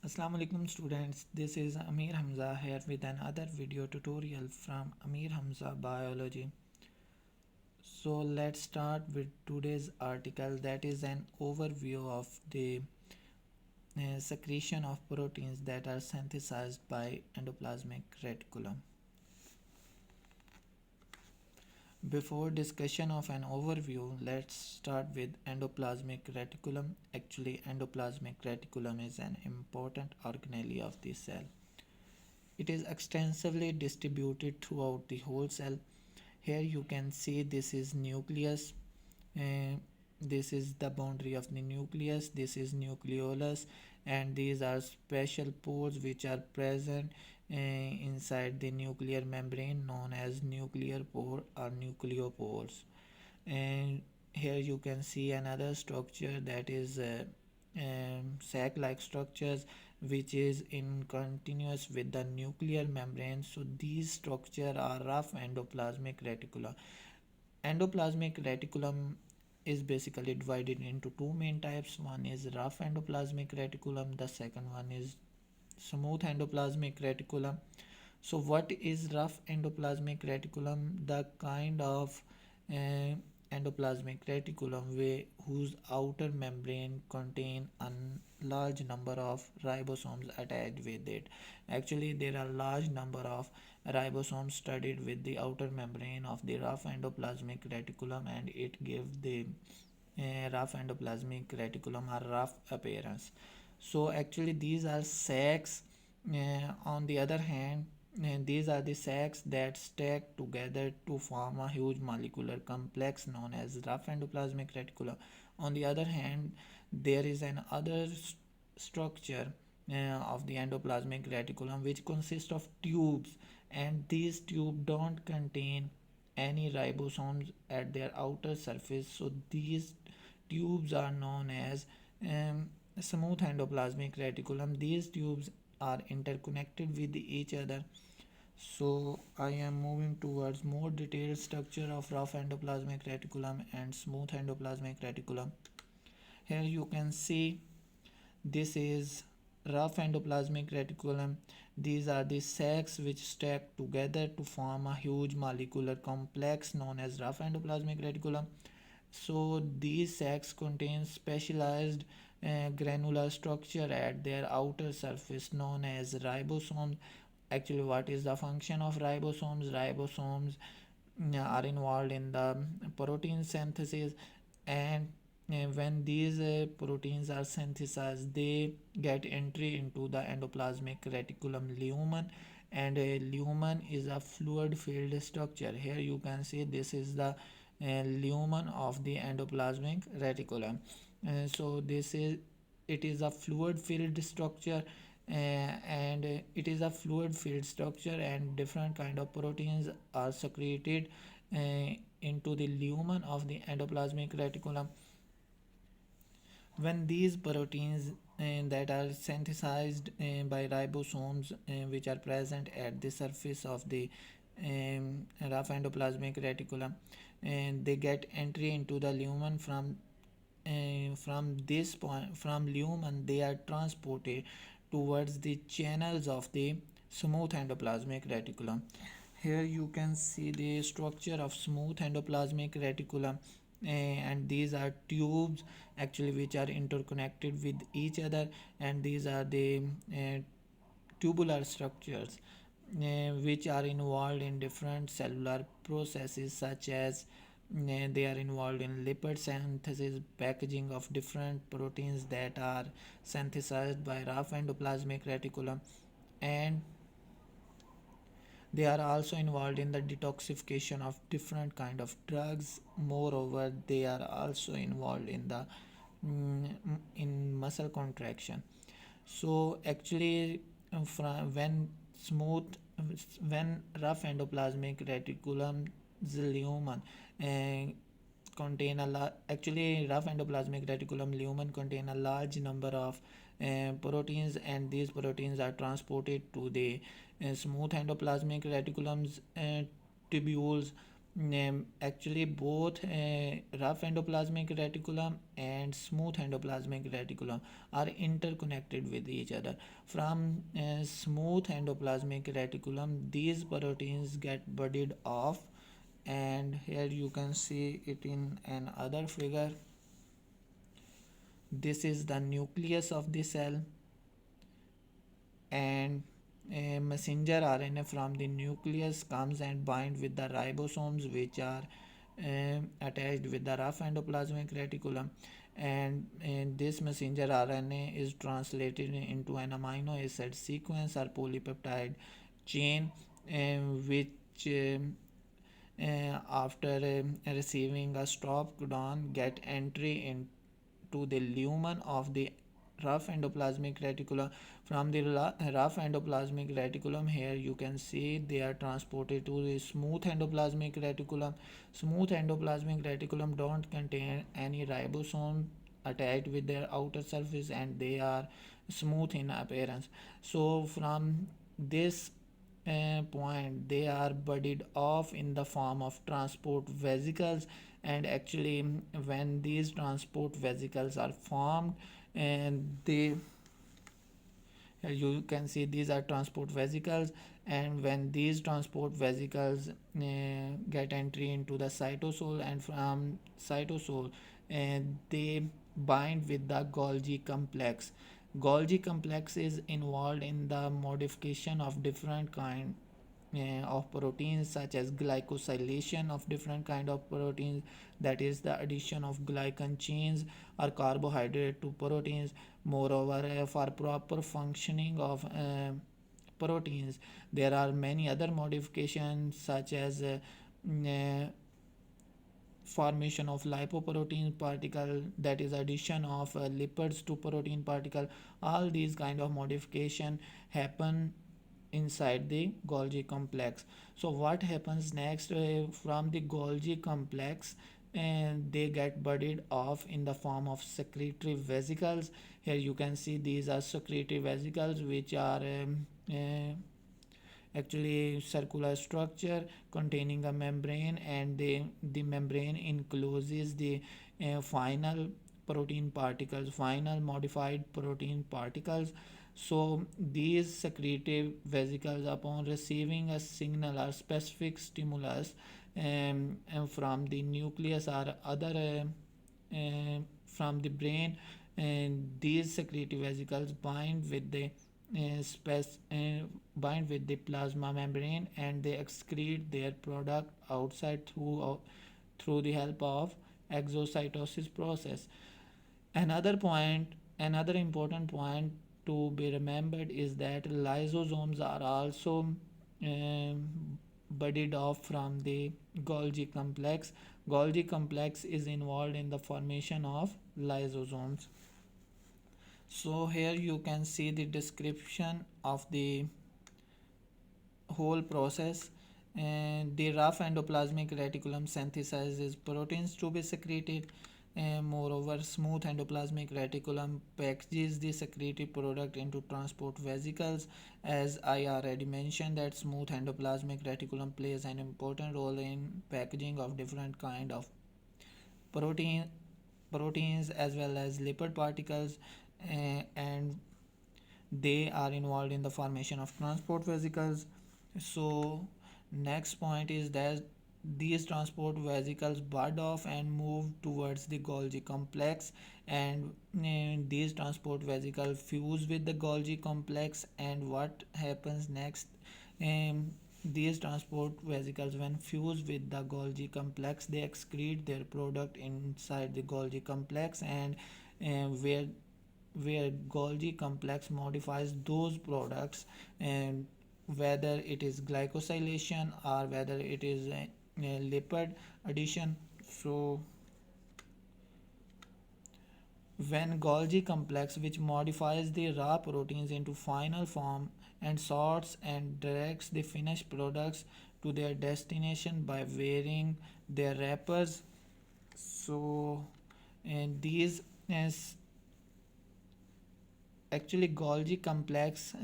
Assalamu alaikum students, this is Amir Hamza here with another video tutorial from Amir Hamza Biology. So let's start with today's article, that is an overview of the secretion of proteins that are synthesized by endoplasmic reticulum. Before discussion of an overview, let's start with endoplasmic reticulum. Actually, endoplasmic reticulum is an important organelle of the cell. It is extensively distributed throughout the whole cell. Here you can see this is nucleus. uh, this is the boundary of the nucleus. This is nucleolus, and these are special pores which are present inside the nuclear membrane, known as nuclear pore or nucleopores. And here you can see another structure, that is sac-like structures, which is in continuous with the nuclear membrane. So these structure are rough endoplasmic reticulum. Endoplasmic reticulum is basically divided into two main types. One is rough endoplasmic reticulum, the second one is smooth endoplasmic reticulum. So what is rough endoplasmic reticulum? The kind of uh, endoplasmic reticulum whose outer membrane contain a large number of ribosomes attached with it. Actually, there are large number of ribosomes studied with the outer membrane of the rough endoplasmic reticulum, and it gives the rough endoplasmic reticulum a rough appearance. So actually these are sacs. On the other hand, these are the sacs that stack together to form a huge molecular complex known as rough endoplasmic reticulum. On the other hand, there is an other structure of the endoplasmic reticulum which consists of tubes, and these tubes don't contain any ribosomes at their outer surface. So these tubes are known as smooth endoplasmic reticulum. These tubes are interconnected with each other. So I am moving towards more detailed structure of rough endoplasmic reticulum and smooth endoplasmic reticulum. Here you can see this is rough endoplasmic reticulum. These are the sacs which stack together to form a huge molecular complex known as rough endoplasmic reticulum. So these sacs contain specialized granular structure at their outer surface known as ribosomes. Actually, what is the function of ribosomes? Ribosomes are involved in the protein synthesis, and when these proteins are synthesized, they get entry into the endoplasmic reticulum lumen, and a lumen is a fluid filled structure. Here you can see this is the lumen of the endoplasmic reticulum. So this is, it is a fluid filled structure, and it is a fluid filled structure, and different kind of proteins are secreted into the lumen of the endoplasmic reticulum. When these proteins that are synthesized by ribosomes, which are present at the surface of the rough endoplasmic reticulum, and they get entry into the lumen. From this point, from lumen, they are transported towards the channels of the smooth endoplasmic reticulum. Here you can see the structure of smooth endoplasmic reticulum, and these are tubes actually which are interconnected with each other, and these are the tubular structures which are involved in different cellular processes, such as they are involved in lipid synthesis, packaging of different proteins that are synthesized by rough endoplasmic reticulum, and they are also involved in the detoxification of different kind of drugs. Moreover, they are also involved in the in muscle contraction. So actually, when smooth, when rough endoplasmic reticulum's lumen uh, contain a actually rough endoplasmic reticulum lumen contain a large number of proteins, and these proteins are transported to the smooth endoplasmic reticulum's tubules, Actually, both rough endoplasmic reticulum and smooth endoplasmic reticulum are interconnected with each other. From smooth endoplasmic reticulum, these proteins get budded off, and here you can see it in another figure. This is the nucleus of the cell, and a messenger RNA from the nucleus comes and bind with the ribosomes, which are attached with the rough endoplasmic reticulum, and this messenger RNA is translated into an amino acid sequence or polypeptide chain, which after receiving a stop codon get entry into the lumen of the rough endoplasmic reticulum. From the rough endoplasmic reticulum, here you can see they are transported to the smooth endoplasmic reticulum. Smooth endoplasmic reticulum don't contain any ribosome attached with their outer surface, and they are smooth in appearance. So from this point, they are budded off in the form of transport vesicles, and actually when these transport vesicles are formed, and they you can see these are transport vesicles, and when these transport vesicles get entry into the cytosol, and from cytosol they bind with the Golgi complex. Golgi complex is involved in the modification of different kind of proteins, such as glycosylation of different kind of proteins, that is the addition of glycan chains or carbohydrate to proteins. Moreover, for proper functioning of proteins, there are many other modifications, such as formation of lipoprotein particle, that is addition of lipids to protein particle. All these kind of modification happen inside the Golgi complex. So what happens next, from the Golgi complex, and they get budded off in the form of secretory vesicles. Here you can see these are secretory vesicles, which are actually circular structure containing a membrane, and the membrane encloses the final protein particles, final modified protein particles. So these secretive vesicles, upon receiving a signal or specific stimulus and from the nucleus or other from the brain, and these secretive vesicles bind with the plasma membrane, and they excrete their product outside through the help of exocytosis process. Another important point to be remembered is that lysosomes are also um, budded off from the Golgi complex. Golgi complex is involved in the formation of lysosomes. So here you can see the description of the whole process, and the rough endoplasmic reticulum synthesizes proteins to be secreted, and moreover smooth endoplasmic reticulum packages the secreted product into transport vesicles. As I already mentioned, that smooth endoplasmic reticulum plays an important role in packaging of different kind of protein proteins as well as lipid particles, and they are involved in the formation of transport vesicles. So next point is that these transport vesicles bud off and move towards the Golgi complex, and these transport vesicles fuse with the Golgi complex. And what happens next, um, these transport vesicles, when fused with the Golgi complex, they excrete their product inside the Golgi complex, and where Golgi complex modifies those products, and whether it is glycosylation or whether it is a lipid addition. So when Golgi complex, which modifies the raw proteins into final form and sorts and directs the finished products to their destination by wearing their wrappers. So and these as actually Golgi complex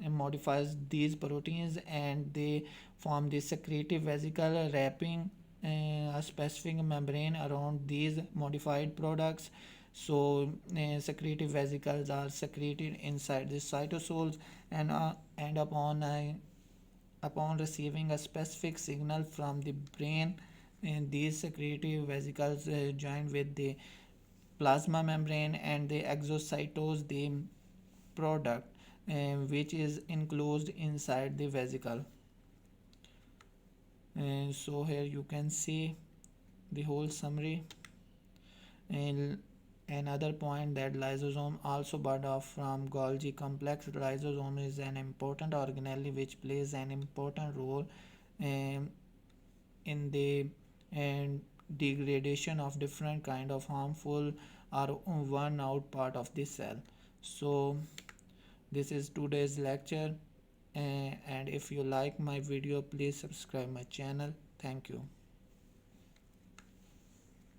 modifies these proteins, and they form the secretive vesicle wrapping a specific membrane around these modified products. So secretive vesicles are secreted inside the cytosols, and upon receiving a specific signal from the brain, and these secretive vesicles join with the plasma membrane, and they exocytose the product, which is enclosed inside the vesicle. So here you can see the whole summary. And another point, that lysosome also bird off from Golgi complex. Lysosome is an important organelle which plays an important role um, in the and degradation of different kind of harmful or worn out part of the cell. So this is today's lecture, and if you like my video, please subscribe my channel. Thank you.